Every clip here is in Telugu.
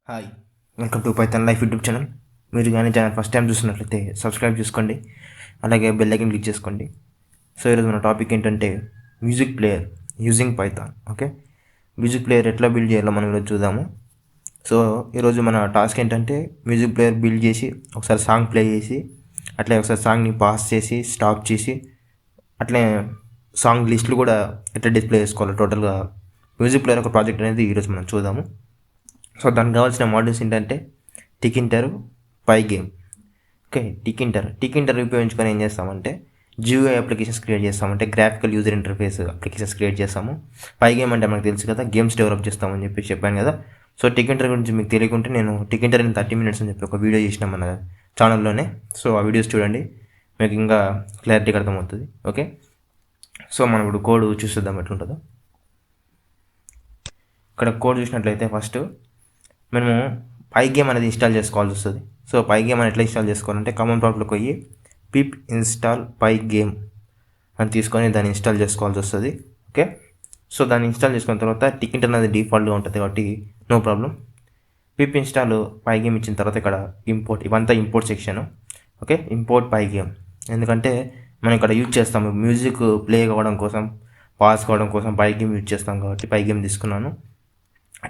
Hi, welcome to Python life YouTube channel. మీరు కానీ ఛానల్ ఫస్ట్ టైం చూస్తున్నట్లయితే సబ్స్క్రైబ్ చేసుకోండి, అలాగే బెల్ ఐకాన్ క్లిక్ చేసుకోండి. సో ఈరోజు మన టాపిక్ ఏంటంటే music player using Python. Okay, music player ఎట్లా బిల్డ్ చేయాలో మనం ఈరోజు చూద్దాము. సో ఈరోజు మన టాస్క్ ఏంటంటే మ్యూజిక్ ప్లేయర్ బిల్డ్ చేసి ఒకసారి సాంగ్ ప్లే చేసి అట్లే ఒకసారి సాంగ్ని పాస్ చేసి స్టాప్ చేసి అట్లే సాంగ్ లిస్టులు కూడా ఎట్లా డిస్ప్లే చేసుకోవాలి టోటల్గా మ్యూజిక్ ప్లేయర్ ఒక ప్రాజెక్ట్ అనేది ఈరోజు మనం చూద్దాము. సో దానికి కావాల్సిన మోడల్స్ ఏంటంటే టికింటర్, పైగేమ్. ఓకే, టికింటర్ ఉపయోగించుకొని ఏం చేస్తామంటే జియో అప్లికేషన్స్ క్రియేట్ చేస్తామంటే graphical user interface applications create చేస్తాము. పైగేమ్ అంటే మనకు తెలుసు కదా, గేమ్స్ డెవలప్ చేస్తామని చెప్పి చెప్పాను కదా. సో టికింటర్ గురించి మీకు తెలియకుంటే నేను టికింటర్ ఇన్ 30 minutes అని చెప్పి ఒక వీడియో చేసినా మన ఛానల్లోనే. సో ఆ వీడియోస్ చూడండి, మీకు ఇంకా క్లారిటీగా అర్థమవుతుంది. ఓకే, సో మనం ఇప్పుడు కోడ్ చూసేద్దాం ఎట్లుంటుందో. ఇక్కడ కోడ్ చూసినట్లయితే ఫస్ట్ మనము పైగేమ్ అనేది ఇన్స్టాల్ చేసుకోవాల్సి వస్తుంది. సో పైగేమ్ అని ఎట్లా ఇన్స్టాల్ చేసుకోవాలంటే కామన్ ప్రాంప్ట్లోకి పోయి పిప్ ఇన్స్టాల్ పైగేమ్ అని తీసుకొని దాన్ని ఇన్స్టాల్ చేసుకోవాల్సి వస్తుంది. ఓకే, సో దాన్ని ఇన్స్టాల్ చేసుకున్న తర్వాత టికెట్ అనేది డిఫాల్ట్గా ఉంటుంది కాబట్టి నో ప్రాబ్లం. పిప్ ఇన్స్టాల్ పైగేమ్ ఇచ్చిన తర్వాత ఇక్కడ ఇంపోర్ట్, ఇవంతా ఇంపోర్ట్ సెక్షన్. ఓకే, ఇంపోర్ట్ పైగేమ్ ఎందుకంటే మనం ఇక్కడ యూజ్ చేస్తాము మ్యూజిక్ ప్లే కావడం కోసం, పాస్ కావడం కోసం పైగేమ్ యూజ్ చేస్తాం కాబట్టి పైగేమ్ తీసుకున్నాను.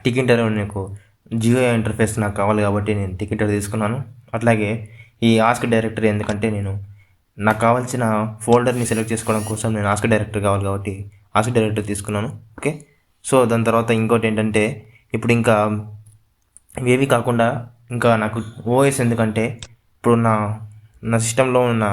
టికెటర్ నాకు జియో ఇంటర్ఫేస్ నాకు కావాలి కాబట్టి నేను టికెటర్ తీసుకున్నాను. అట్లాగే ఈ ఆస్క్ డైరెక్టరీ ఎందుకంటే నేను నాకు కావాల్సిన ఫోల్డర్ని సెలెక్ట్ చేసుకోవడం కోసం నేను ఆస్క్ డైరెక్టరీ కావాలి కాబట్టి ఆస్క్ డైరెక్టరీ తీసుకున్నాను. ఓకే, సో దాని తర్వాత ఇంకోటి ఏంటంటే ఇప్పుడు ఇంకా ఇవేవి కాకుండా ఇంకా నాకు ఓఎస్ ఎందుకంటే ఇప్పుడు నా సిస్టంలో ఉన్న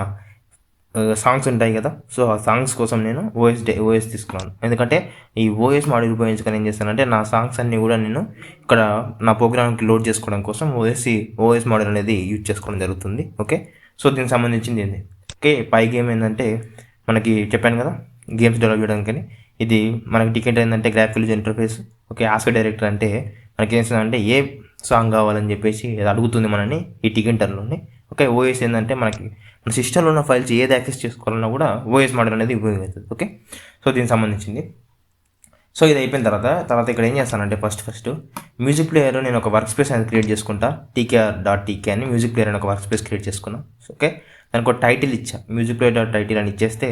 సాంగ్స్ ఉంటాయి కదా. సో ఆ సాంగ్స్ కోసం నేను ఓఎస్ తీసుకున్నాను. ఎందుకంటే ఈ ఓఎస్ మాడ్యూల్ ఉపయోగించుకొని ఏం చేస్తానంటే నా సాంగ్స్ అన్నీ కూడా నేను ఇక్కడ నా ప్రోగ్రామ్కి లోడ్ చేసుకోవడం కోసం ఓఎస్ మాడ్యూల్ అనేది యూజ్ చేసుకోవడం జరుగుతుంది. ఓకే, సో దీనికి సంబంధించింది ఏంది. ఓకే, పైగేమ్ ఏంటంటే మనకి చెప్పాను కదా గేమ్స్ డెవలప్ చేయడానికి. ఇది మనకి టికెట్ ఏంటంటే graphical user interface. Okay, ask director అంటే మనకి ఏం చేస్తుందంటే ఏ సాంగ్ కావాలని చెప్పేసి అడుగుతుంది మనని ఈ టికెటర్లోనే. ఓకే, ఓఎస్ ఏంటంటే మనకి మన సిస్టంలో ఉన్న ఫైల్స్ ఏది యాక్సెస్ చేసుకోవాలన్నా కూడా ఓఎస్ మోడల్ అనేది ఉపయోగపడుతుంది. ఓకే, సో దీనికి సంబంధించింది. సో ఇది అయిపోయిన తర్వాత ఇక్కడ ఏం చేస్తానంటే ఫస్ట్ మ్యూజిక్ ప్లేయర్ నేను ఒక వర్క్ స్పేస్ అనేది క్రియేట్ చేసుకుంటా. tkr.tk అని మ్యూజిక్ ప్లేయర్ అని ఒక వర్క్ స్పేస్ క్రియేట్ చేసుకున్నాను. ఓకే, దానికి ఒక టైటిల్ ఇచ్చా, మ్యూజిక్ ప్లేయర్ టైటిల్ అని ఇచ్చేస్తే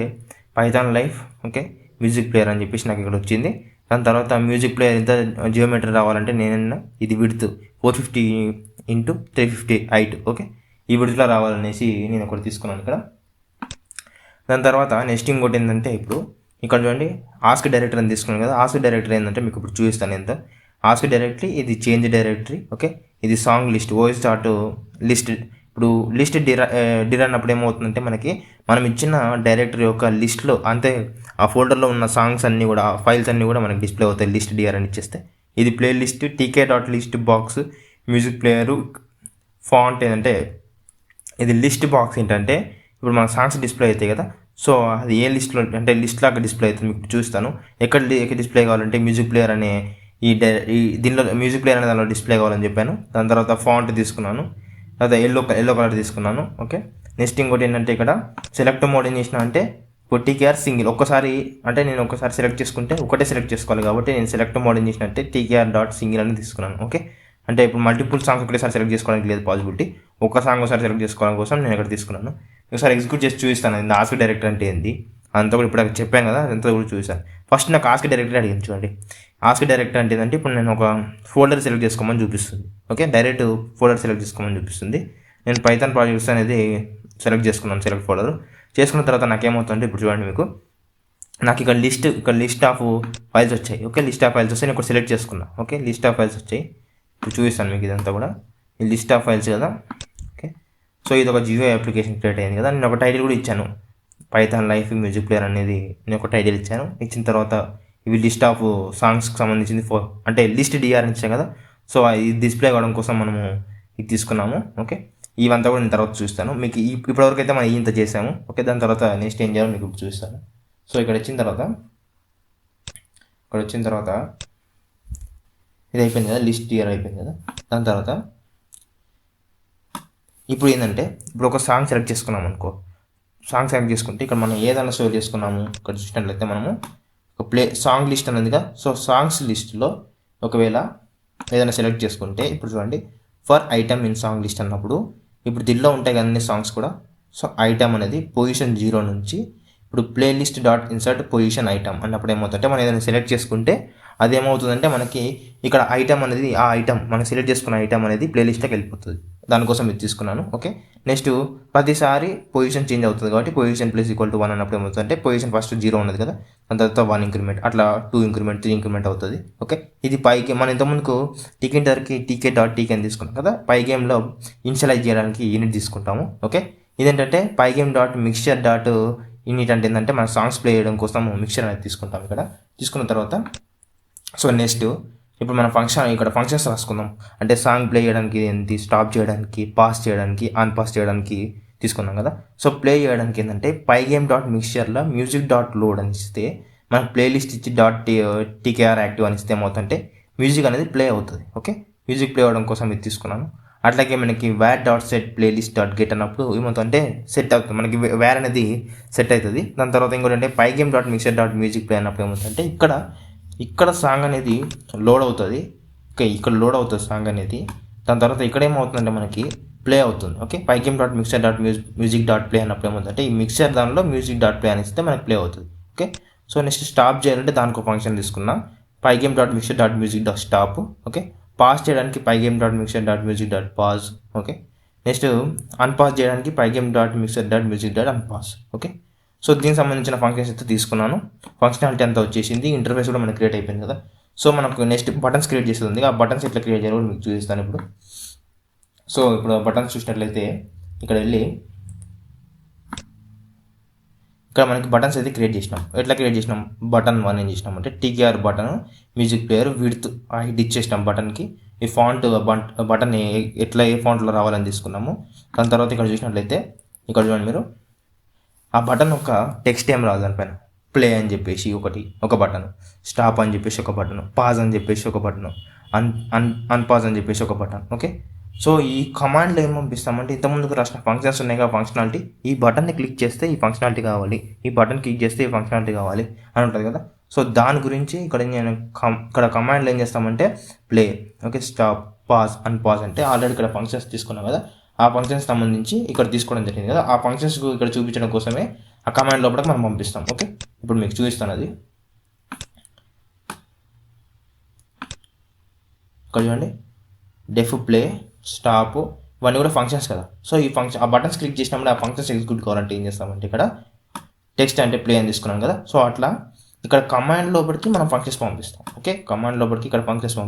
Python life okay music player అని చెప్పేసి నాకు ఇక్కడ వచ్చింది. దాని తర్వాత మ్యూజిక్ ప్లేయర్ ఇంత జియోమెట్రీ రావాలంటే నేను ఇది విడ్త్ 450 x 350 హైట్. ఓకే, ఈ విడుదల రావాలనేసి నేను ఒకటి తీసుకున్నాను ఇక్కడ. దాని తర్వాత నెక్స్ట్ ఇంకోటి ఏంటంటే ఇప్పుడు ఇక్కడ చూడండి ఆస్క్ డైరెక్టరీ అని తీసుకున్నాను కదా. ఆస్క్ డైరెక్టరీ ఏంటంటే మీకు ఇప్పుడు చూపిస్తాను ఎంత. ఆస్క్ డైరెక్టరీ ఇది చేంజ్ డైరెక్టరీ. ఓకే, ఇది song list OS start list. ఇప్పుడు లిస్ట్ డిర్ అన్నప్పుడు ఏమవుతుందంటే మనకి మనం ఇచ్చిన డైరెక్టరీ యొక్క లిస్ట్లో అంతే ఆ ఫోల్డర్లో ఉన్న సాంగ్స్ అన్నీ కూడా ఫైల్స్ అన్నీ కూడా మనకి డిస్ప్లే అవుతాయి లిస్ట్ డిఆర్ అని ఇచ్చేస్తే. ఇది play list tk.list box music player font ఏంటంటే ఇది లిస్ట్ బాక్స్ ఏంటంటే ఇప్పుడు మన సాంగ్స్ డిస్ప్లే అవుతాయి కదా. సో అది ఏ లిస్ట్లో అంటే లిస్ట్ లాగా డిస్ప్లే అవుతుంది మీకు చూస్తాను. ఎక్కడ డిస్ప్లే కావాలంటే మ్యూజిక్ ప్లేయర్ అనే ఈ దీనిలో మ్యూజిక్ ప్లేయర్ అనే దానిలో డిస్ప్లే కావాలని చెప్పాను. దాని తర్వాత ఫాంట్ తీసుకున్నాను, తర్వాత ఎల్లో కలర్ తీసుకున్నాను. ఓకే, నెక్స్ట్ ఇంకోటి ఏంటంటే ఇక్కడ సెలెక్ట్ మోడ్ ఏం చేసిన అంటే ఇప్పుడు టీకేఆర్ సింగిల్ ఒక్కసారి అంటే నేను ఒకసారి సెలెక్ట్ చేసుకుంటే ఒకటే సెలెక్ట్ చేసుకోవాలి కాబట్టి నేను సెలెక్ట్ మోడ్ ఏం చేసినట్టే tk.single అని తీసుకున్నాను. ఓకే, అంటే ఇప్పుడు మల్టిపుల్ సాంగ్స్ ఒకటేసారి సెలెక్ట్ చేసుకోవడానికి లేదు పాసిబిలిటీ, ఒక సాంగ్ ఒకసారి సెలెక్ట్ చేసుకోవడం కోసం నేను ఇక్కడ తీసుకున్నాను. ఒకసారి ఎగ్జిక్యూట్ చేసి చూపిస్తాను ఇది ఆస్క్ డైరెక్టర్ అంటే ఏంది అంతా కూడా ఇప్పుడు చెప్పాను కదా, అంతా కూడా చూపిస్తాను. ఫస్ట్ నాకు ఆస్క్ డైరెక్టర్ అడిగింది చూడండి. ఆస్క్ డైరెక్టర్ అంటే ఏంటంటే ఇప్పుడు నేను ఒక ఫోల్డర్ సెలెక్ట్ చేసుకోమని చూపిస్తుంది. ఓకే, డైరెక్ట్ ఫోల్డర్ సెలెక్ట్ చేసుకోమని చూపిస్తుంది. నేను పైథాన్ ప్రాజెక్ట్స్ అనేది సెలెక్ట్ చేసుకున్నాను. సెలెక్ట్ ఫోల్డర్ చేసుకున్న తర్వాత నాకేమవుతుందంటే ఇప్పుడు చూడండి మీకు నాకు ఇక్కడ లిస్ట్ ఆఫ్ ఫైల్స్ వచ్చాయి. ఓకే, లిస్ట్ ఆఫ్ ఫైల్స్ వస్తాయి, నేను ఇక్కడ సెలెక్ట్ చేసుకున్నా. ఓకే, లిస్ట్ ఆఫ్ ఫైల్స్ వచ్చాయి, ఇప్పుడు చూపిస్తాను మీకు ఇదంతా కూడా. ఈ లిస్ట్ ఆఫ్ ఫైల్స్ కదా. ఓకే, సో ఇది ఒక జియో అప్లికేషన్ క్రియేట్ అయింది కదా. నేను ఒక టైటిల్ కూడా ఇచ్చాను, పైథాన్ లైఫ్ మ్యూజిక్ ప్లేయర్ అనేది నేను ఒక టైటిల్ ఇచ్చాను. ఇచ్చిన తర్వాత ఇవి లిస్ట్ ఆఫ్ సాంగ్స్కి సంబంధించింది అంటే లిస్ట్ డిఆర్ అని ఇచ్చాను కదా. సో ఇది డిస్ప్లే కావడం కోసం మనము ఇది తీసుకున్నాము. ఓకే, ఇవంతా కూడా నేను తర్వాత చూస్తాను మీకు. ఇప్పటివరకు అయితే మనం ఇంత చేసాము. ఓకే, దాని తర్వాత నెక్స్ట్ ఏం చేయాలో మీకు చూస్తాను. సో ఇక్కడ వచ్చిన తర్వాత ఇది అయిపోయింది కదా, లిస్ట్ డిఆర్ అయిపోయింది కదా. దాని తర్వాత ఇప్పుడు ఏంటంటే ఇప్పుడు ఒక సాంగ్ సెలెక్ట్ చేసుకున్నాం అనుకో. సాంగ్ సెలెక్ట్ చేసుకుంటే ఇక్కడ మనం ఏదైనా స్టోర్ చేసుకున్నాము. ఇక్కడ చూసినట్లయితే మనము సాంగ్ లిస్ట్ అనేదిగా. సో సాంగ్స్ లిస్ట్లో ఒకవేళ ఏదైనా సెలెక్ట్ చేసుకుంటే ఇప్పుడు చూడండి, for item in song list అన్నప్పుడు ఇప్పుడు దీనిలో ఉంటాయి కదండి సాంగ్స్ కూడా. సో ఐటమ్ అనేది పొజిషన్ 0 నుంచి ఇప్పుడు playlist dot insert position item అన్నప్పుడు ఏమవుతుందంటే మనం ఏదైనా సెలెక్ట్ చేసుకుంటే అది ఏమవుతుందంటే మనకి ఇక్కడ ఐటమ్ అనేది ఆ ఐటమ్ మనం సెలెక్ట్ చేసుకున్న ఐటమ్ అనేది ప్లేలిస్ట్లోకి వెళ్ళిపోతుంది. దానికోసం ఇది తీసుకున్నాను. ఓకే, నెక్స్ట్ ప్రతిసారి పొజిషన్ చేంజ్ అవుతుంది కాబట్టి పొజిషన్ ప్లస్ ఈక్వల్ టు 1 అన్నప్పుడు ఏమవుతుందంటే పొజిషన్ ఫస్ట్ 0 ఉన్నది కదా, దాని తర్వాత 1 ఇంక్రిమెంట్, అట్లా 2 ఇంక్రిమెంట్, 3 ఇంక్రిమెంట్ అవుతుంది. ఓకే, ఇది పైకి మనం ఇంతకుముందుకు టికెటర్కి టీకే డాట్ టీకే అని తీసుకున్నాం కదా, పై గేమ్లో ఇనిషియలైజ్ చేయడానికి యూనిట్ తీసుకుంటాము. ఓకే, ఇదేంటంటే pygame dot mixture dot unit అంటే ఏంటంటే మన సాంగ్స్ ప్లే చేయడం కోసం మిక్స్చర్ అనేది తీసుకుంటాం. ఇక్కడ తీసుకున్న తర్వాత సో నెక్స్ట్ ఇప్పుడు మన ఇక్కడ ఫంక్షన్స్ రాసుకుందాం. అంటే సాంగ్ ప్లే చేయడానికి ఏంటి, స్టాప్ చేయడానికి, పాస్ చేయడానికి, అన్పాస్ చేయడానికి తీసుకున్నాం కదా. సో ప్లే చేయడానికి ఏంటంటే పై గేమ్ డాట్ మిక్స్చర్లో మ్యూజిక్ డాట్ లోడ్ అని ఇస్తే మనకు ప్లేలిస్ట్ ఇచ్చి డాట్ టీకేఆర్ యాక్టివ్ అని ఇస్తే ఏమవుతుందంటే మ్యూజిక్ అనేది ప్లే అవుతుంది. ఓకే, మ్యూజిక్ ప్లే అవ్వడం కోసం ఇది తీసుకున్నాను. అట్లాగే మనకి where dot set playlist dot get అన్నప్పుడు ఏమవుతుందంటే సెట్ అవుతుంది, మనకి వేర్ అనేది సెట్ అవుతుంది. దాని తర్వాత ఇంకోటి అంటే pygame dot mixture dot music play అన్నప్పుడు ఏమవుతుందంటే ఇక్కడ సాంగ్ అనేది లోడ్ అవుతుంది. ఓకే, ఇక్కడ లోడ్ అవుతుంది సాంగ్ అనేది. దాని తర్వాత ఇక్కడ ఏమవుతుందంటే మనకి ప్లే అవుతుంది. Okay, pygame dot mixture dot music dot play అన్నప్పుడు ఏమవుతుందంటే ఈ మిక్సర్ దానిలో మ్యూజిక్ డాట్ ప్లే అని ఇస్తే మనకి ప్లే అవుతుంది. ఓకే, సో నెక్స్ట్ స్టాప్ చేయాలంటే దానికి ఒక ఫంక్షన్ తీసుకున్నా, pygame dot mixture dot music dot stop. Okay, pass చేయడానికి pygame dot mixture dot music dot pause. Okay, next unpass చేయడానికి pygame dot mixture dot music dot unpass. Okay, so దీనికి సంబంధించిన ఫంక్షన్స్ అయితే తీసుకున్నాను. ఫంక్షనాలిటీ అంతా వచ్చేసింది, ఇంటర్ఫేస్ కూడా మనకి క్రియేట్ అయిపోయింది కదా. సో మనకు నెక్స్ట్ బటన్స్ క్రియేట్ చేస్తుంది. ఆ బటన్స్ ఎట్లా క్రియేట్ చేయాలో మీకు చూపిస్తాను ఇప్పుడు. సో ఇప్పుడు బటన్స్ చూసినట్లయితే ఇక్కడ వెళ్ళి ఇక్కడ మనకి బటన్స్ అయితే క్రియేట్ చేసినాం. ఎట్లా క్రియేట్ చేసినాం, బటన్ 1 ఏం చేసినాం అంటే TKR button music player width height ఇచ్చేసినాం బటన్కి. ఈ ఫాంట్ బటన్ ఎట్లా ఏ ఫాంట్లో రావాలని తీసుకున్నాము. దాని తర్వాత ఇక్కడ చూసినట్లయితే ఇక్కడ చూడండి మీరు, ఆ బటన్ ఒక టెక్స్ట్ ఏం రాదు దానిపైన. ప్లే అని చెప్పేసి ఒక బటన్, స్టాప్ అని చెప్పేసి ఒక బటన్, పాజ్ అని చెప్పేసి ఒక బటన్, అన్పాజ్ అని చెప్పేసి ఒక బటన్. ఓకే, సో ఈ కమాండ్లో ఏం పంపిస్తామంటే ఇంతకుముందుకు రాసిన ఫంక్షన్స్ ఉన్నాయి కదా, ఫంక్షనాలిటీ, ఈ బటన్ని క్లిక్ చేస్తే ఈ ఫంక్షనాలిటీ కావాలి, ఈ బటన్ క్లిక్ చేస్తే ఈ ఫంక్షనాలిటీ కావాలి అని ఉంటుంది కదా. సో దాని గురించి ఇక్కడ నేను ఇక్కడ కమాండ్లో ఏం చేస్తామంటే ప్లే, ఓకే, స్టాప్, పాజ్, అన్పాజ్ అంటే ఆల్రెడీ ఇక్కడ ఫంక్షన్స్ తీసుకున్నాం కదా, ఆ ఫంక్షన్స్ సంబంధించి ఇక్కడ తీసుకోవడం జరిగింది కదా. ఆ ఫంక్షన్స్ ఇక్కడ చూపించడం కోసమే ఆ కమాండ్ లోపలికి మనం పంపిస్తాం. ఓకే, ఇప్పుడు మీకు చూపిస్తాను అది. ఇక్కడ చూడండి, డెఫ్, ప్లే, స్టాప్, ఇవన్నీ కూడా ఫంక్షన్స్ కదా. సో ఈ ఫంక్షన్ ఆ బటన్స్ క్లిక్ చేసినప్పుడు ఆ ఫంక్షన్స్ ఎగ్జిక్యూట్ కావాలంటే ఏం చేస్తామంటే ఇక్కడ టెక్స్ట్ అంటే ప్లే అని తీసుకున్నాం కదా. సో అట్లా ఇక్కడ కమాండ్ లోపలికి మనం ఫంక్షన్స్ పంపిస్తాం. ఓకే, కమాండ్ లోపలికి ఇక్కడ ఫంక్షన్స్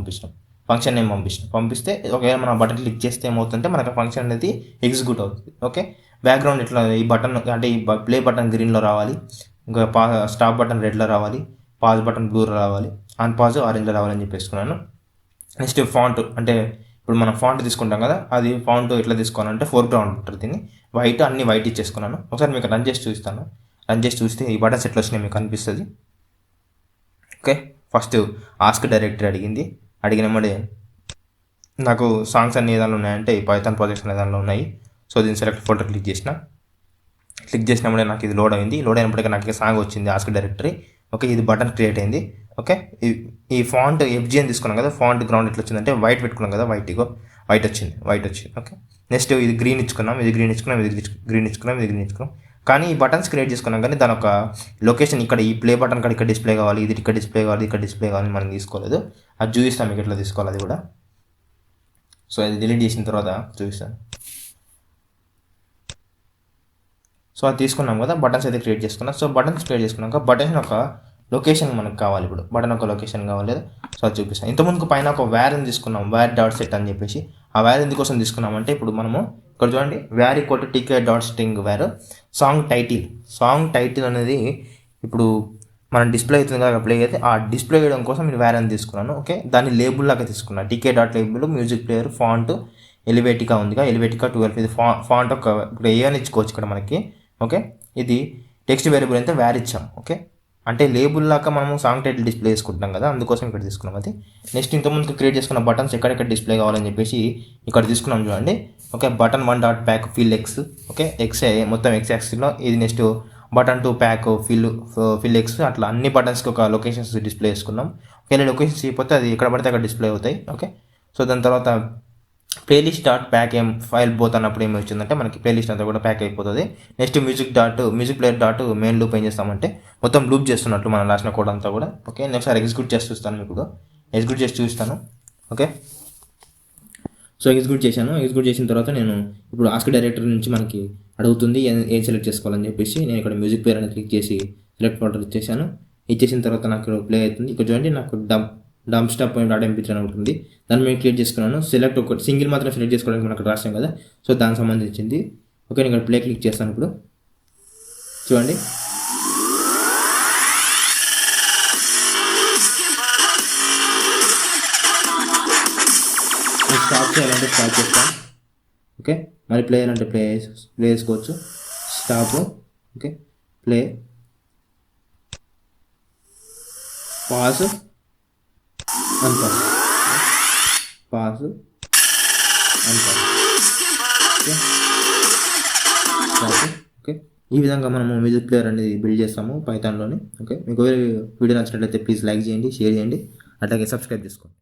ఫంక్షన్ నేమ్ పంపిస్తే ఒకవేళ మనం బటన్ క్లిక్ చేస్తే ఏమవుతుందంటే మనకు ఫంక్షన్ అనేది ఎగ్జిక్యూట్ అవుతుంది. ఓకే, బ్యాక్గ్రౌండ్ ఇట్లా ఈ బటన్ అంటే ఈ ప్లే బటన్ గ్రీన్లో రావాలి, ఇంకా స్టాప్ బటన్ రెడ్లో రావాలి, పాజ్ బటన్ బ్లూలో రావాలి, అన్పాజ్ ఆరెంజ్లో రావాలని చెప్పేసుకున్నాను. నెక్స్ట్ ఫాంట్ అంటే ఇప్పుడు మనం ఫాంట్ తీసుకుంటాం కదా, అది ఫాంట్ ఎట్లా తీసుకోవాలంటే ఫోర్గ్రౌండ్ ఉంటుంది, దీన్ని వైట్ అన్ని వైట్ ఇచ్చేసుకున్నాను. ఒకసారి మీకు రన్ చేసి చూపిస్తాను. రన్ చేసి చూస్తే ఈ బటన్స్ ఎట్లా వచ్చినాయి మీకు అనిపిస్తుంది. ఓకే, ఫస్ట్ ఆస్క్ డైరెక్టరీ అడిగినమ్మడే నాకు సాంగ్స్ అన్ని దానిలో ఉన్నాయంటే ఈ పైథాన్ ప్రాజెక్ట్స్ అనే దానిలో ఉన్నాయి. సో దీన్ని సెలెక్ట్ ఫోల్డర్ క్లిక్ చేసినప్పుడే నాకు ఇది లోడ్ అయింది. లోడ్ అయినప్పటికీ నాకు సాంగ్ వచ్చింది ఆస్క్ డైరెక్టరీ. ఓకే, ఇది బటన్ క్రియేట్ అయింది. ఓకే, ఈ ఫాంట్ ఎఫ్జీ అని తీసుకున్నాం కదా, ఫాంట్ గ్రౌండ్ ఎట్లా వచ్చిందంటే వైట్ పెట్టుకున్నాం కదా, వైట్ వచ్చింది. ఓకే, నెక్స్ట్ ఇది గ్రీన్ ఇచ్చుకున్నాం. కానీ ఈ బటన్స్ క్రియేట్ చేసుకున్నాం కానీ దాని ఒక లొకేషన్ ఇక్కడ ఈ ప్లే బటన్ ఇక్కడ డిస్ప్లే కావాలి, ఇది ఇక్కడ డిస్ప్లే కావాలి మనం తీసుకోలేదు. అది చూపిస్తాను మీకు ఎట్లా తీసుకోవాలి అది కూడా. సో అది డిలీట్ చేసిన తర్వాత చూపిస్తాను. సో అది తీసుకున్నాం కదా, బటన్స్ అయితే క్రియేట్ చేసుకున్నాం. సో బటన్స్ క్రియేట్ చేసుకున్నాక బటన్ ఒక లొకేషన్ మనకు కావాలి, ఇప్పుడు బటన్ ఒక లొకేషన్ కావాలి కదా. సో అది చూపిస్తాను. ఇంతకుముందుకు పైన ఒక వ్యార్ని తీసుకున్నాం, వేర్ డాట్ సెట్ అని చెప్పేసి. ఆ వేర్ ఎందుకోసం తీసుకున్నామంటే ఇప్పుడు మనము ఇక్కడ చూడండి, where equal to TK dot string where song title అనేది ఇప్పుడు మనం డిస్ప్లే అవుతుంది కదా, ప్లే అయితే ఆ డిస్ప్లే చేయడం కోసం నేను వేర్ అని తీసుకున్నాను. ఓకే, దాన్ని లేబుల్ లాగా తీసుకున్నాను. TK dot label music player font Helvetica ఉందిగా, ఎలివేటికా 12 ఇది ఫాంట్ ఒక ఇప్పుడు ఏమైనా ఇచ్చుకోవచ్చు ఇక్కడ మనకి. ఓకే, ఇది టెక్స్ట్ వేరియబుల్ అయితే వేర్ ఇచ్చాం. ఓకే, అంటే లేబుల్ లాగా మనము సాంగ్ టైటిల్ డిస్ప్లే చేసుకుంటాం కదా, అందుకోసం ఇక్కడ తీసుకున్నాం అది. నెక్స్ట్ ఇంతకుముందు క్రియేట్ చేసుకున్న బటన్స్ ఎక్కడెక్కడ డిస్ప్లే కావాలని చెప్పేసి ఇక్కడ తీసుకున్నాం చూడండి. Okay, button 1 dot back field X. Okay, X మొత్తం ఎక్స్ యాక్సిస్లో ఇది. Next button to pack, fill X, అట్లా అన్ని బటన్స్కి ఒక లొకేషన్స్ డిస్ప్లే చేసుకున్నాం. ఒకవేళ లొకేషన్స్ ఇవ్వకపోతే అది ఎక్కడ పడితే అక్కడ డిస్ప్లే అవుతాయి. ఓకే, సో దాని తర్వాత playlist dot pack file both అన్నప్పుడు ఏమి వచ్చిందంటే మనకి ప్లేలిస్ట్ అంతా కూడా ప్యాక్ అయిపోతుంది. Next music player dot main loop ఏం చేస్తామంటే మొత్తం లూప్ చేస్తున్నట్లు మనం రాసిన కోడ్ అంతా కూడా. ఓకే, నెక్స్ట్ ఎగ్జిక్యూట్ చేసి చూస్తాను, ఇప్పుడు ఎగ్జిక్యూట్ చేసి చూస్తాను. ఓకే, సో ఎగ్జిక్యూట్ చేసిన తర్వాత నేను ఇప్పుడు ఆస్క్ డైరెక్టరీ నుంచి మనకి అడుగుతుంది ఏం సెలెక్ట్ చేసుకోవాలని చెప్పేసి నేను ఇక్కడ మ్యూజిక్ ప్లేయర్ అని క్లిక్ చేసి సెలెక్ట్ ఫోల్డర్ ఇచ్చేసిన తర్వాత నాకు ప్లే అవుతుంది. ఇక్కడ చూడండి, నాకు డంప్ స్టాప్ పాయింట్ .mp3 అని ఉంటుంది. దాన్ని మేము క్లిక్ చేసుకున్నాను. సెలెక్ట్ ఒకటి సింగిల్ మాత్రం సెలెక్ట్ చేసుకోవడానికి మనకు రాసాం కదా, సో దానికి సంబంధించింది. ఓకే, నేను ఇక్కడ ప్లే క్లిక్ చేస్తాను. ఇప్పుడు చూడండి, స్టాప్ చేయాలంటే స్టాప్ చేస్తాను. ఓకే, మరి ప్లే చేయాలంటే ప్లే చేసుకోవచ్చు. Stop, okay, play, pass, unpass, pass, unpass. Okay, ఈ విధంగా మనము మ్యూజిక్ ప్లేయర్ అనేది బిల్డ్ చేస్తాము పైథాన్లోని. ఓకే, మీకు వీడియో నచ్చినట్లయితే ప్లీజ్ లైక్ చేయండి, షేర్ చేయండి, అట్లాగే సబ్స్క్రైబ్ చేసుకోండి.